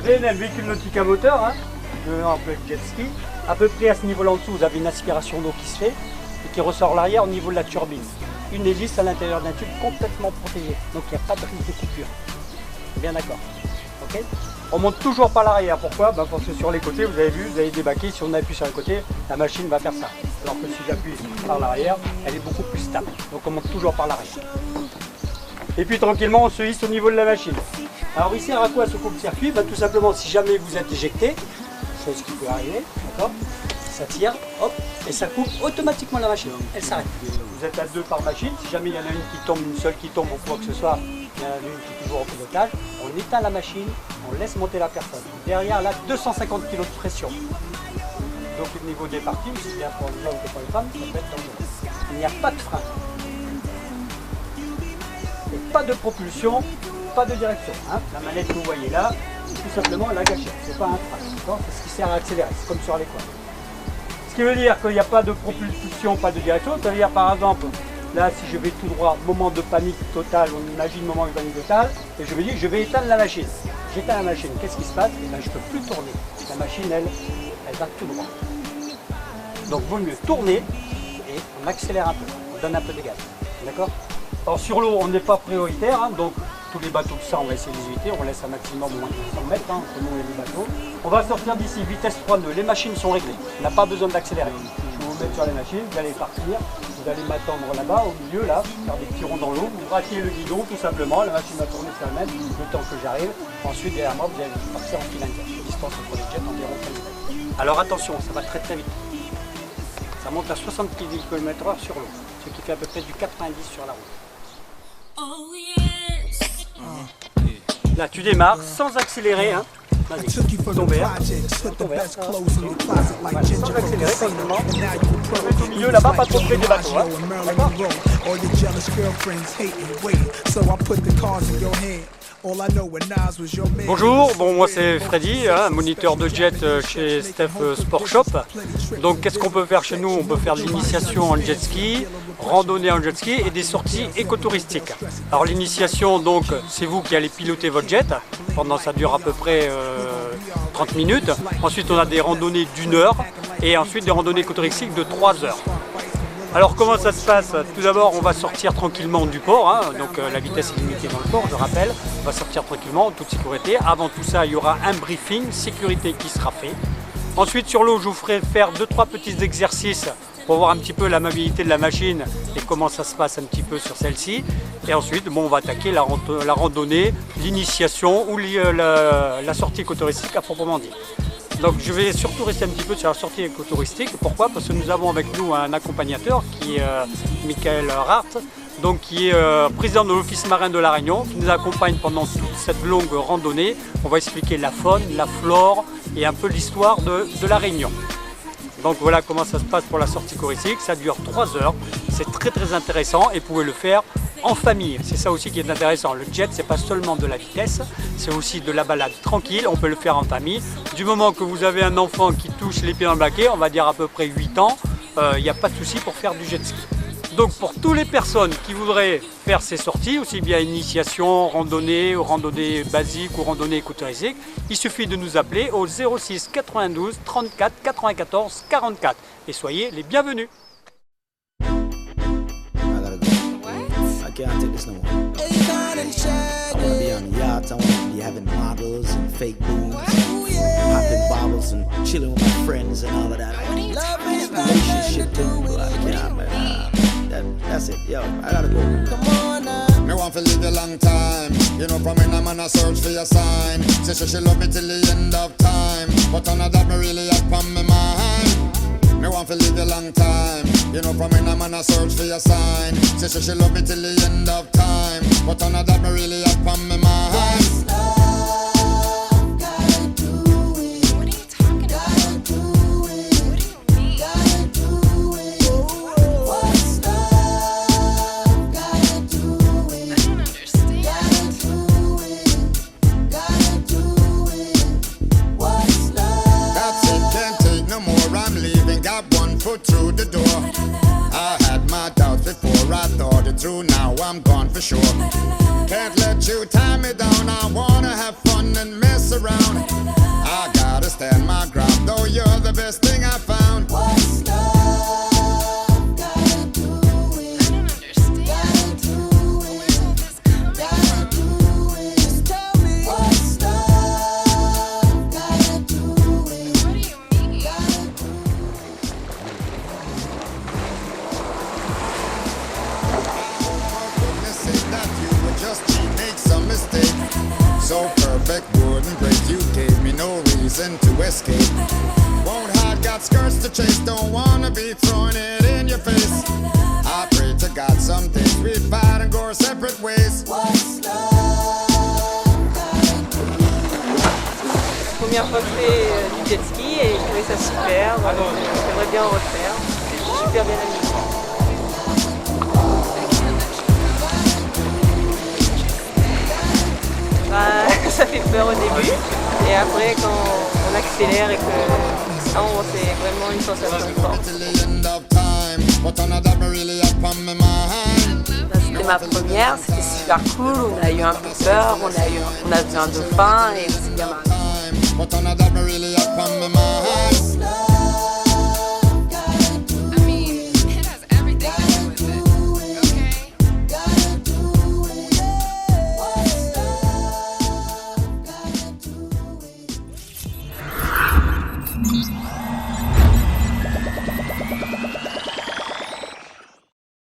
VNL, véhicule nautique à moteur, hein, un peu jet ski. À peu près à ce niveau-là en dessous, vous avez une aspiration d'eau qui se fait et qui ressort l'arrière au niveau de la turbine. Une hélice à l'intérieur d'un tube complètement protégé, donc il n'y a pas de risque de coupure. Bien d'accord. Okay, on monte toujours par l'arrière. Pourquoi? Parce que sur les côtés, vous avez vu, vous avez des baquets. Si on appuie sur un côté, la machine va faire ça. Alors que si j'appuie par l'arrière, elle est beaucoup plus stable. Donc on monte toujours par l'arrière. Et puis tranquillement, on se hisse au niveau de la machine. Alors il sert à quoi ce coupe-circuit? Tout simplement, si jamais vous êtes éjecté, chose qui peut arriver, d'accord, ça tire, hop, et ça coupe automatiquement la machine. Elle s'arrête. Vous êtes à 2 par machine. Si jamais il y en a une qui tombe, une seule qui tombe ou quoi que ce soit, il y en a une qui est toujours en pilotage, on éteint la machine, on laisse monter la personne. Derrière, là, 250 kg de pression. Donc au niveau des parties, aussi bien pour les hommes que pour les femmes, ça peut être dangereux. Il n'y a pas de frein. Et pas de propulsion, pas de direction. Hein. La manette que vous voyez là, c'est tout simplement la gâchette, c'est pas un frein. C'est ce qui sert à accélérer, c'est comme sur les quads. Ce qui veut dire qu'il n'y a pas de propulsion, pas de direction. Ça veut dire par exemple, là si je vais tout droit, moment de panique totale, on imagine moment de panique totale, et je me dis je vais éteindre la machine. J'éteins la machine, qu'est-ce qui se passe? Je ne peux plus tourner. La machine, elle va tout droit. Donc vaut mieux tourner et on accélère un peu, on donne un peu de gaz. D'accord? Alors sur l'eau, on n'est pas prioritaire, hein, donc tous les bateaux de ça, on va essayer de les éviter, on laisse un maximum au moins de 100 mètres entre nous et les bateaux. On va sortir d'ici, vitesse 3 nœuds, les machines sont réglées, on n'a pas besoin d'accélérer. Je vais vous mettre sur les machines, vous allez partir, vous allez m'attendre là-bas, au milieu, là, faire des petits ronds dans l'eau, vous braquez le guidon tout simplement, la machine va tourner sur elle-même, le temps que j'arrive. Ensuite, derrière moi, vous allez partir en fil indienne, distance entre les jets environ 15 mètres. Alors attention, ça va très très vite. Ça monte à 70 km/h sur l'eau, ce qui fait à peu près du 90 sur la route. Là, tu démarres sans accélérer. Hein. Vas-y, ton verre. Voilà, sans accélérer, simplement. On va au milieu là-bas, pas trop près des bateaux. Hein. Bonjour, moi c'est Freddy, hein, moniteur de jet chez Steph Sport Shop. Donc qu'est-ce qu'on peut faire chez nous? On peut faire de l'initiation en jet ski, randonnée en jet ski et des sorties écotouristiques. Alors l'initiation, donc c'est vous qui allez piloter votre jet, pendant ça dure à peu près 30 minutes. Ensuite on a des randonnées d'1 heure et ensuite des randonnées écotouristiques de 3 heures. Alors comment ça se passe? Tout d'abord on va sortir tranquillement du port, hein. Donc la vitesse est limitée dans le port, je rappelle. On va sortir tranquillement en toute sécurité. Avant tout ça il y aura un briefing sécurité qui sera fait. Ensuite sur l'eau je vous ferai faire 2-3 petits exercices pour voir un petit peu la mobilité de la machine et comment ça se passe un petit peu sur celle-ci. Et ensuite on va attaquer la randonnée, l'initiation ou la sortie écotouristique à proprement dit. Donc je vais surtout rester un petit peu sur la sortie écotouristique. Pourquoi? Parce que nous avons avec nous un accompagnateur qui est Michael Rart, donc qui est président de l'Office marin de la Réunion, qui nous accompagne pendant toute cette longue randonnée. On va expliquer la faune, la flore et un peu l'histoire de la Réunion. Donc voilà comment ça se passe pour la sortie touristique. Ça dure 3 heures, c'est très très intéressant et vous pouvez le faire en famille. C'est ça aussi qui est intéressant. Le jet, c'est pas seulement de la vitesse, c'est aussi de la balade tranquille. On peut le faire en famille. Du moment que vous avez un enfant qui touche les pieds dans le baquet, on va dire à peu près 8 ans, il n'y a pas de souci pour faire du jet ski. Donc pour toutes les personnes qui voudraient faire ces sorties, aussi bien initiation, randonnée, ou randonnée basique ou randonnée écotouristique, il suffit de nous appeler au 06 92 34 94 44 et soyez les bienvenus. I can't take this no more. I wanna be on the yachts, I wanna be having models and fake boobs, popping bottles and chilling with my friends and all of that. Relationship too, but I can't, man. That's it, yo, I gotta go. Come on now. Me want to live a long time. You know, from when I'm on a search for your sign. Say she love me till the end of time. But none of that me really have on my mind. Me want to live a long time. You know, from when I'm on a search for your sign. Say she love me till the end of time. But none of that me really have on my mind. Foot through the door. I had my doubts before, I thought it through. Now I'm gone for sure. Can't let you tie me down, I wanna have fun. fun and mess around. I gotta stand my ground, though you're the best thing I found. What's love gotta do with? I don't understand. Gotta do with? Gotta do with? Just tell me. What's love gotta do with? What do you mean? Gotta do Goodness sake that you would just make some mistake. So perfect wouldn't break, you gave me no reason to escape. Won't hide, got skirts to chase, don't wanna be throwing it in your face. I pray to God some days we fight and go our separate ways. What's love gotta do with? Première fois que je fais du jet ski et je trouvais ça super. J'aimerais bien en refaire. Je suis super bien amusée. Bah, ça fait peur au début et après quand on accélère et que ça, c'est vraiment une sensation forte. Till the end of time, but none of that me really upon my mind. C'était ma première, c'était super cool, on a eu un peu peur, on a vu un dauphin et on s'est bien marré. But none of that me really upon my mind.